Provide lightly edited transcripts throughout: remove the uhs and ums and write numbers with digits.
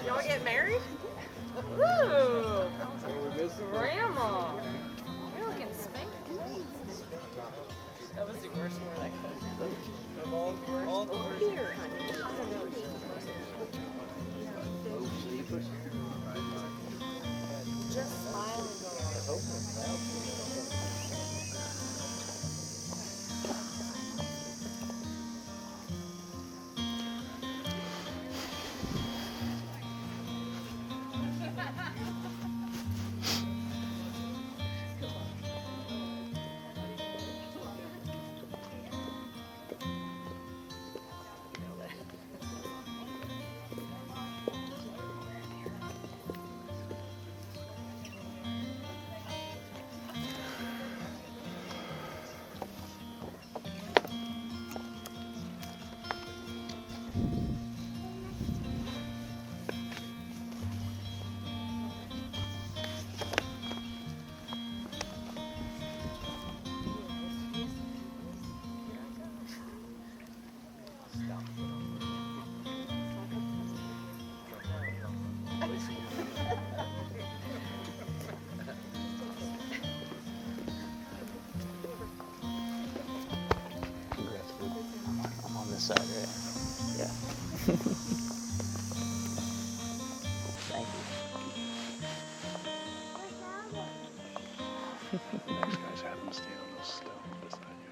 Y'all get married? Woo! Grandma! You're looking spanky. That was the worst word I could. Over here, honey. Just smile and go. I'm on this side, right? Yeah. Thank you. Those guys have them stand on those stones beside you.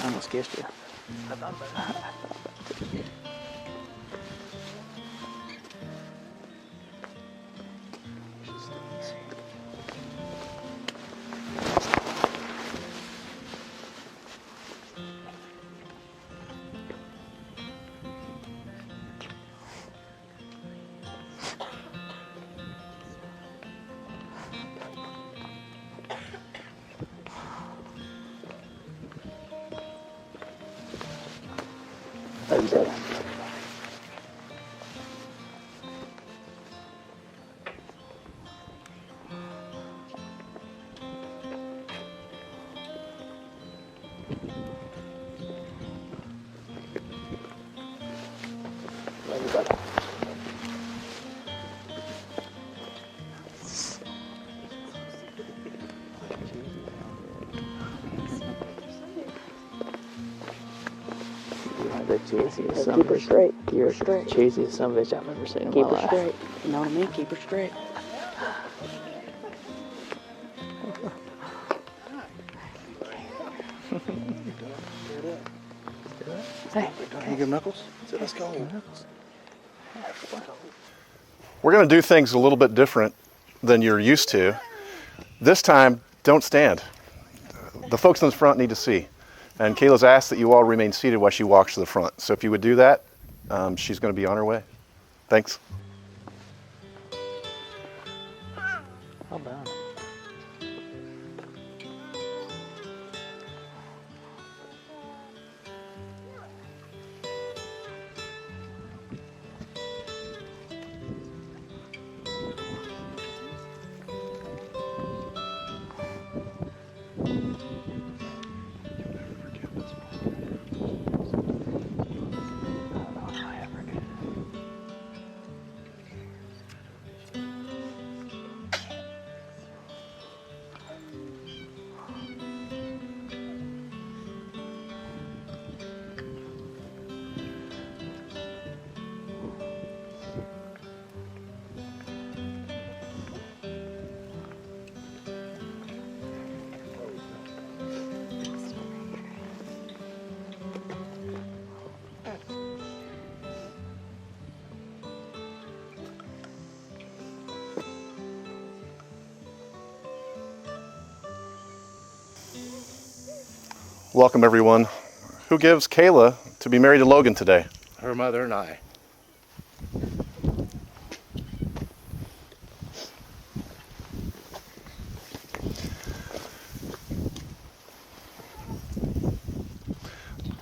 I almost kissed you. I thought about it. The cheesiest son Keep of her a straight. You're Keep her the straight. cheesiest son of a bitch I've ever seen in Keep my her life. straight. You know what I mean? Keep her straight. Hey, Don't you give knuckles? So let's go. We're going to do things a little bit different than you're used to. This time, don't stand. The folks in the front need to see. And Kayla's asked that you all remain seated while she walks to the front. So if you would do that, she's going to be on her way. Thanks. well done. Welcome, everyone. Who gives Kayla to be married to Logan today? Her mother and I.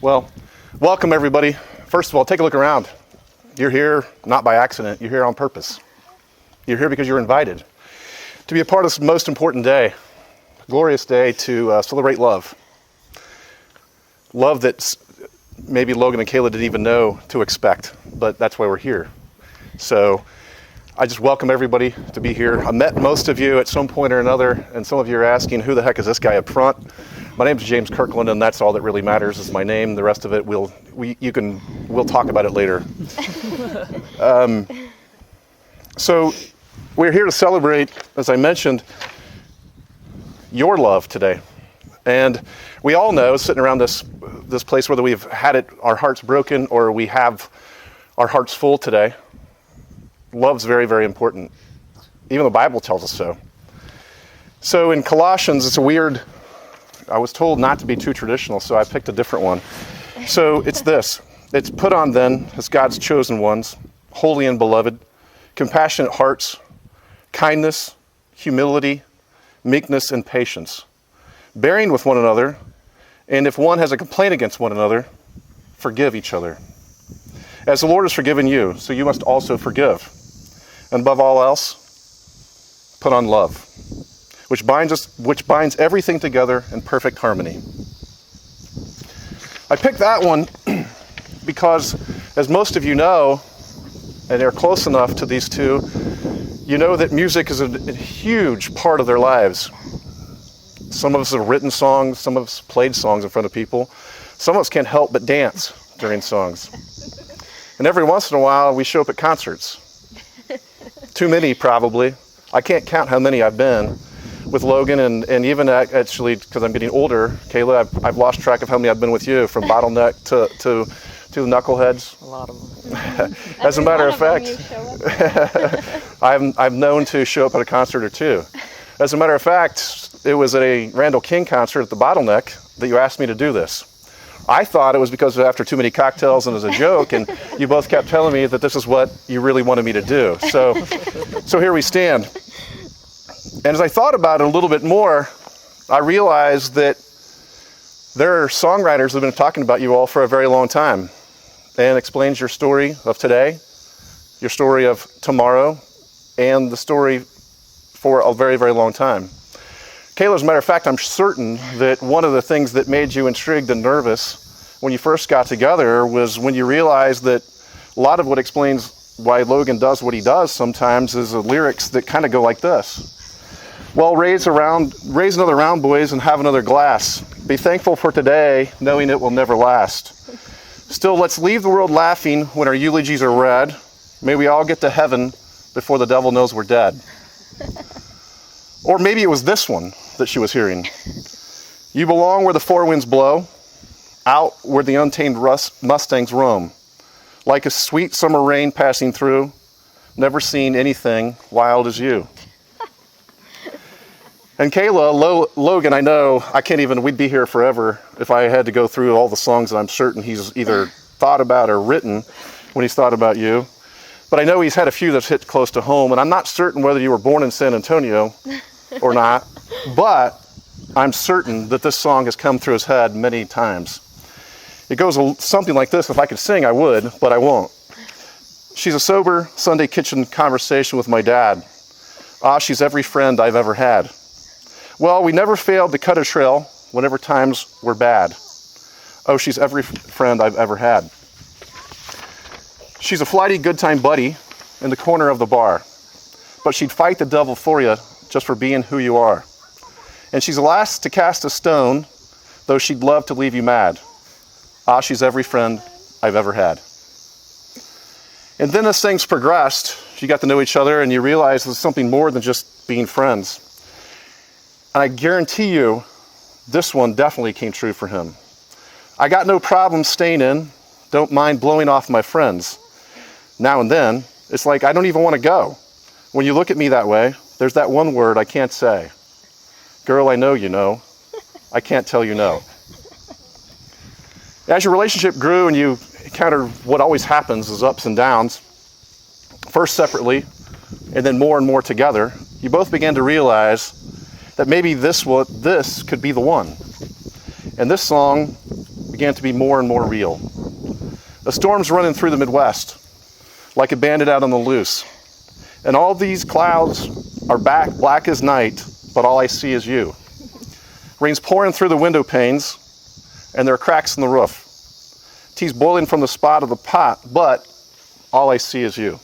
Well, welcome, everybody. First of all, take a look around. You're here not by accident. You're here on purpose. You're here because you're invited to be a part of this most important day, glorious day to celebrate love. Love that maybe Logan and Kayla didn't even know to expect, but that's why we're here. So I just welcome everybody to be here. I met most of you at some point or another, and some of you are asking, who the heck is this guy up front? My name is James Kirkland, and that's all that really matters is my name. The rest of it, we'll talk about it later. So we're here to celebrate, as I mentioned, your love today. And we all know, sitting around this place, whether we've had our hearts broken or we have our hearts full today, love's very, very important. Even the Bible tells us so. So in Colossians, I was told not to be too traditional, so I picked a different one. So it's this. It's put on then, as God's chosen ones, holy and beloved, compassionate hearts, kindness, humility, meekness, and patience, bearing with one another, and if one has a complaint against one another, forgive each other. As the Lord has forgiven you, so you must also forgive. And above all else, put on love, which binds everything together in perfect harmony. I picked that one because, as most of you know, and they're close enough to these two, you know that music is a huge part of their lives. Some of us have written songs, some of us played songs in front of people. Some of us can't help but dance during songs. And every once in a while, we show up at concerts. Too many, probably. I can't count how many I've been with Logan, and even actually, because I'm getting older, Kayla, I've lost track of how many I've been with you, from Bottleneck to the Knuckleheads. A lot of them. As a matter of fact, I'm known to show up at a concert or two. As a matter of fact, it was at a Randall King concert at the Bottleneck that you asked me to do this. I thought it was because after too many cocktails and as a joke, and you both kept telling me that this is what you really wanted me to do. So here we stand. And as I thought about it a little bit more, I realized that there are songwriters that have been talking about you all for a very long time, and explains your story of today, your story of tomorrow, and the story for a very, very long time. Kayla, as a matter of fact, I'm certain that one of the things that made you intrigued and nervous when you first got together was when you realized that a lot of what explains why Logan does what he does sometimes is the lyrics that kind of go like this. Well, raise another round, boys, and have another glass. Be thankful for today, knowing it will never last. Still, let's leave the world laughing when our eulogies are read. May we all get to heaven before the devil knows we're dead. Or maybe it was this one that she was hearing. You belong where the four winds blow, out where the untamed mustangs roam. Like a sweet summer rain passing through, never seen anything wild as you. And Kayla, Logan, I know, we'd be here forever if I had to go through all the songs that I'm certain he's either thought about or written when he's thought about you. But I know he's had a few that's hit close to home, and I'm not certain whether you were born in San Antonio or not, but I'm certain that this song has come through his head many times. It goes something like this. If I could sing, I would, but I won't. She's a sober Sunday kitchen conversation with my dad. Ah, she's every friend I've ever had. Well, we never failed to cut a trail whenever times were bad. Oh, she's every friend I've ever had. She's a flighty good time buddy in the corner of the bar, but she'd fight the devil for you just for being who you are. And she's the last to cast a stone, though she'd love to leave you mad. Ah, she's every friend I've ever had. And then as things progressed, you got to know each other and you realized it was something more than just being friends. And I guarantee you, this one definitely came true for him. I got no problem staying in, don't mind blowing off my friends. Now and then, it's like I don't even want to go. When you look at me that way, there's that one word I can't say. Girl, I know you know. I can't tell you no. As your relationship grew and you encountered what always happens is ups and downs, first separately and then more and more together, you both began to realize that maybe this could be the one. And this song began to be more and more real. A storm's running through the Midwest like a bandit out on the loose. And all these clouds are black as night, but all I see is you. Rain's pouring through the window panes, and there are cracks in the roof. Tea's boiling from the spot of the pot, but all I see is you.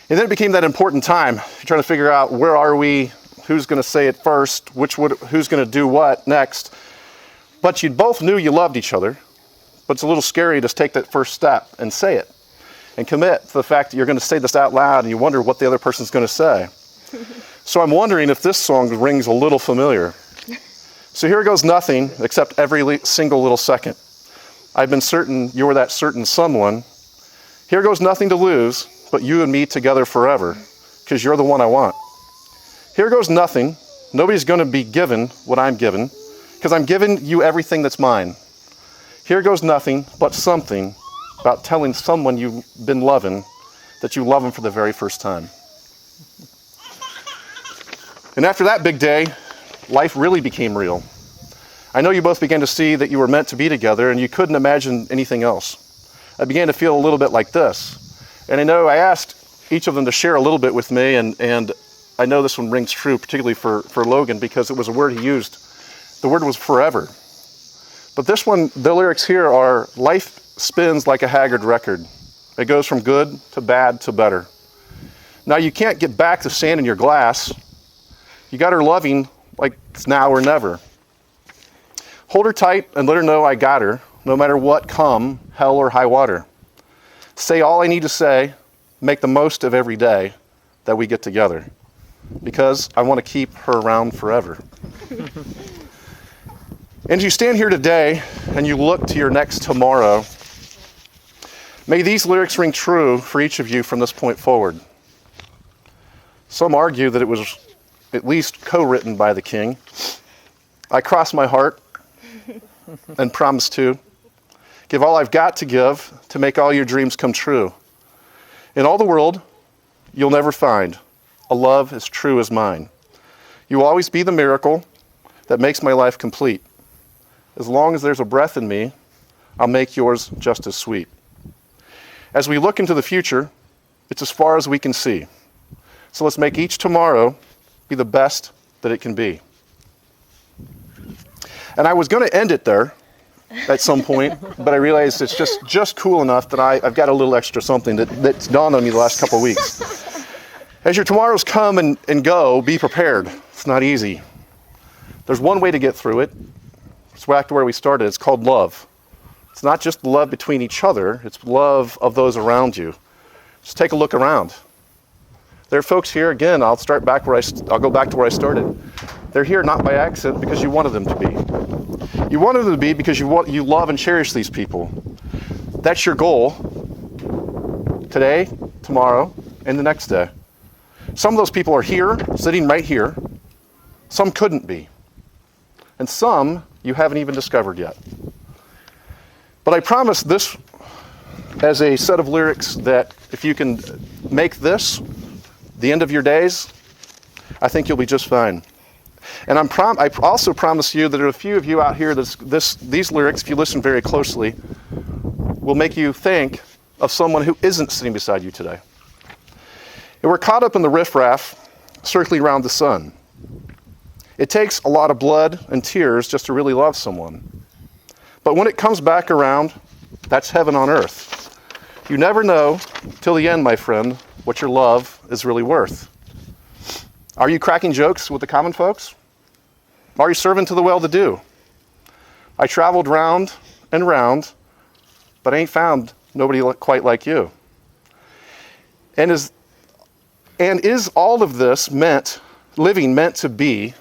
And then it became that important time. You're trying to figure out, where are we? Who's going to say it first? Who's going to do what next? But you both knew you loved each other, but it's a little scary to take that first step and say it and commit to the fact that you're going to say this out loud, and you wonder what the other person's going to say. So I'm wondering if this song rings a little familiar. So here goes nothing except every single little second. I've been certain you were that certain someone. Here goes nothing to lose, but you and me together forever, because you're the one I want. Here goes nothing. Nobody's going to be given what I'm given, because I'm giving you everything that's mine. Here goes nothing but something about telling someone you've been loving that you love them for the very first time. And after that big day, life really became real. I know you both began to see that you were meant to be together, and you couldn't imagine anything else. I began to feel a little bit like this. And I know I asked each of them to share a little bit with me, and I know this one rings true, particularly for Logan, because it was a word he used. The word was forever. But this one, the lyrics here are, life spins like a haggard record. It goes from good to bad to better. Now you can't get back the sand in your glass. You got her loving like it's now or never. Hold her tight and let her know I got her, no matter what come, hell or high water. Say all I need to say, make the most of every day that we get together, because I want to keep her around forever. And as you stand here today and you look to your next tomorrow, may these lyrics ring true for each of you from this point forward. Some argue that it was at least co-written by the king. I cross my heart and promise to give all I've got to give to make all your dreams come true. In all the world, you'll never find a love as true as mine. You will always be the miracle that makes my life complete. As long as there's a breath in me, I'll make yours just as sweet. As we look into the future, it's as far as we can see. So let's make each tomorrow be the best that it can be. And I was going to end it there at some point, but I realized it's just cool enough that I've got a little extra something that's dawned on me the last couple of weeks. As your tomorrows come and go, be prepared. It's not easy. There's one way to get through it. It's back to where we started. It's called love. It's not just love between each other. It's love of those around you. Just take a look around. There are folks here, again, I'll go back to where I started. They're here not by accident, because you wanted them to be. You wanted them to be because you love and cherish these people. That's your goal today, tomorrow, and the next day. Some of those people are here, sitting right here. Some couldn't be. And some you haven't even discovered yet. But I promise this as a set of lyrics that if you can make this the end of your days, I think you'll be just fine. And I also promise you that there are a few of you out here that these lyrics, if you listen very closely, will make you think of someone who isn't sitting beside you today. And we're caught up in the riffraff circling around the sun. It takes a lot of blood and tears just to really love someone. But when it comes back around, that's heaven on earth. You never know till the end, my friend, what your love is really worth. Are you cracking jokes with the common folks? Are you serving to the well-to-do? I traveled round and round, but I ain't found nobody quite like you. And is all of this meant to be,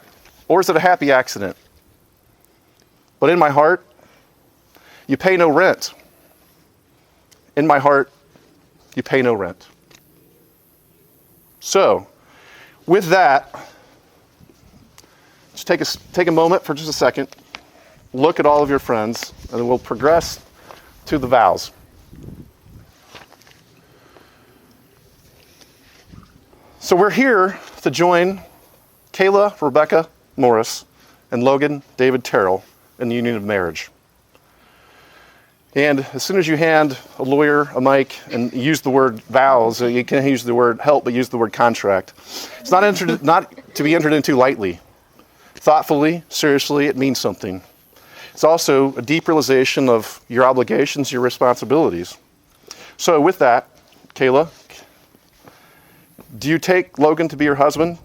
or is it a happy accident? But in my heart, you pay no rent. In my heart, you pay no rent. So, with that, just take a moment for just a second. look at all of your friends, and then we'll progress to the vows. So we're here to join Kayla, Rebecca Morris, and Logan David Terrell in the union of marriage. And as soon as you hand a lawyer a mic and use the word vows, you can't use the word help, but use the word contract. It's not to be entered into lightly. Thoughtfully, seriously, it means something. It's also a deep realization of your obligations, your responsibilities. So with that, Kayla, do you take Logan to be your husband?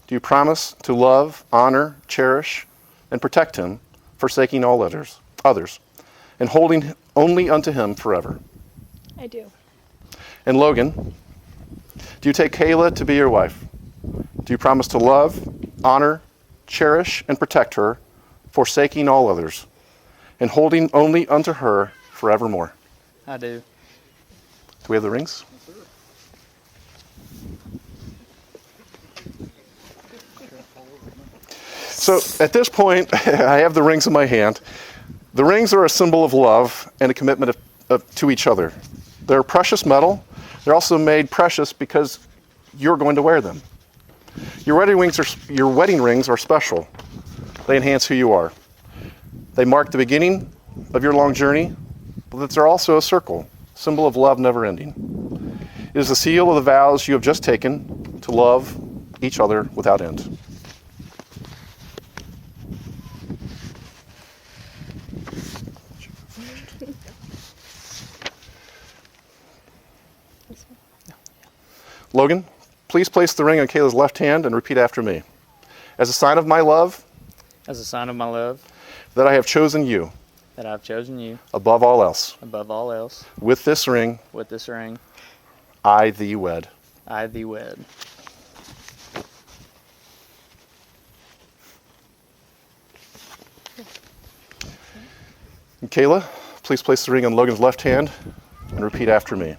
Do you promise to love, honor, cherish, and protect him, forsaking all others, and holding only unto him forever? I do. And Logan, do you take Kayla to be your wife? Do you promise to love, honor, cherish, and protect her, forsaking all others, and holding only unto her forevermore? I do. Do we have the rings? So at this point, I have the rings in my hand. The rings are a symbol of love and a commitment to each other. They're precious metal. They're also made precious because you're going to wear them. Your wedding rings are special. They enhance who you are. They mark the beginning of your long journey, but they're also a circle, symbol of love never ending. It is the seal of the vows you have just taken to love each other without end. Logan, please place the ring on Kayla's left hand and repeat after me. As a sign of my love, As a sign of my love, that I have chosen you that I've chosen you above all else. above all else, With this ring, with this ring, I thee wed. I thee wed. And Kayla, please place the ring on Logan's left hand and repeat after me.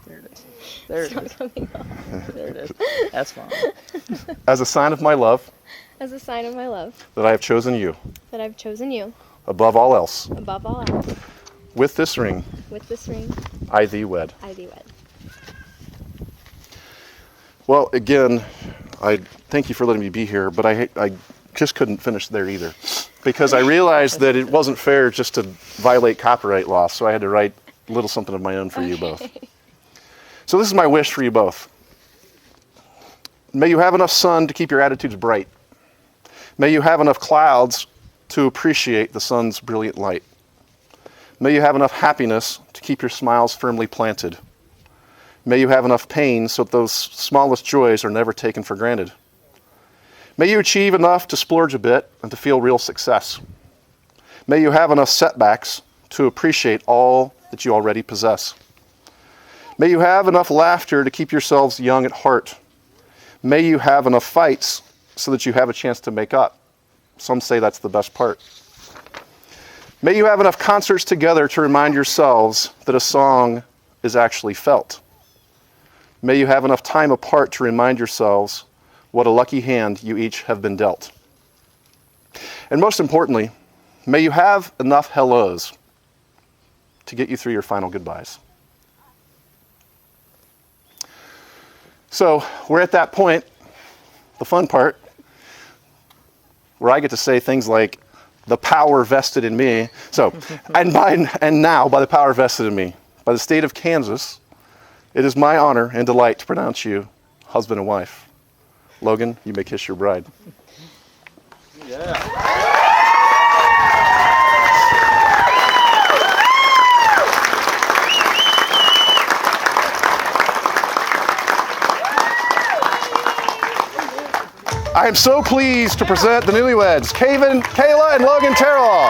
There it is. There it is. There it is. That's fine. As a sign of my love, As a sign of my love, that I have chosen you that I've chosen you above all else. above all else. With this ring, With this ring, I thee wed. I thee wed. Well, again, I thank you for letting me be here, but I just couldn't finish there either, because I realized that it wasn't fair just to violate copyright law, so I had to write a little something of my own for you both. So this is my wish for you both. May you have enough sun to keep your attitudes bright. May you have enough clouds to appreciate the sun's brilliant light. May you have enough happiness to keep your smiles firmly planted. May you have enough pain so that those smallest joys are never taken for granted. May you achieve enough to splurge a bit and to feel real success. May you have enough setbacks to appreciate all that you already possess. May you have enough laughter to keep yourselves young at heart. May you have enough fights so that you have a chance to make up. Some say that's the best part. May you have enough concerts together to remind yourselves that a song is actually felt. May you have enough time apart to remind yourselves what a lucky hand you each have been dealt. And most importantly, may you have enough hellos to get you through your final goodbyes. So we're at that point, the fun part, where I get to say things like, the power vested in me. So, and now, by the power vested in me, by the state of Kansas, it is my honor and delight to pronounce you husband and wife. Logan, you may kiss your bride. I am so pleased to present the newlyweds, Kayla and Logan Terrell.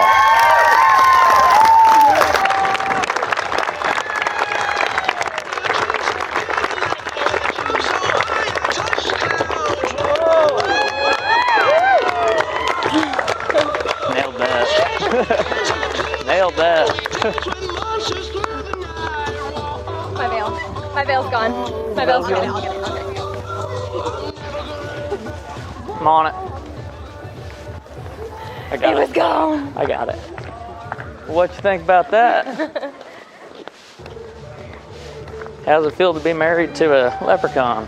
Nailed that. Nailed that. My veil. My veil's gone. My veil's gone. I'll get it. I'm on it. I got It was gone. I got it. What you think about that? How's it feel to be married to a leprechaun?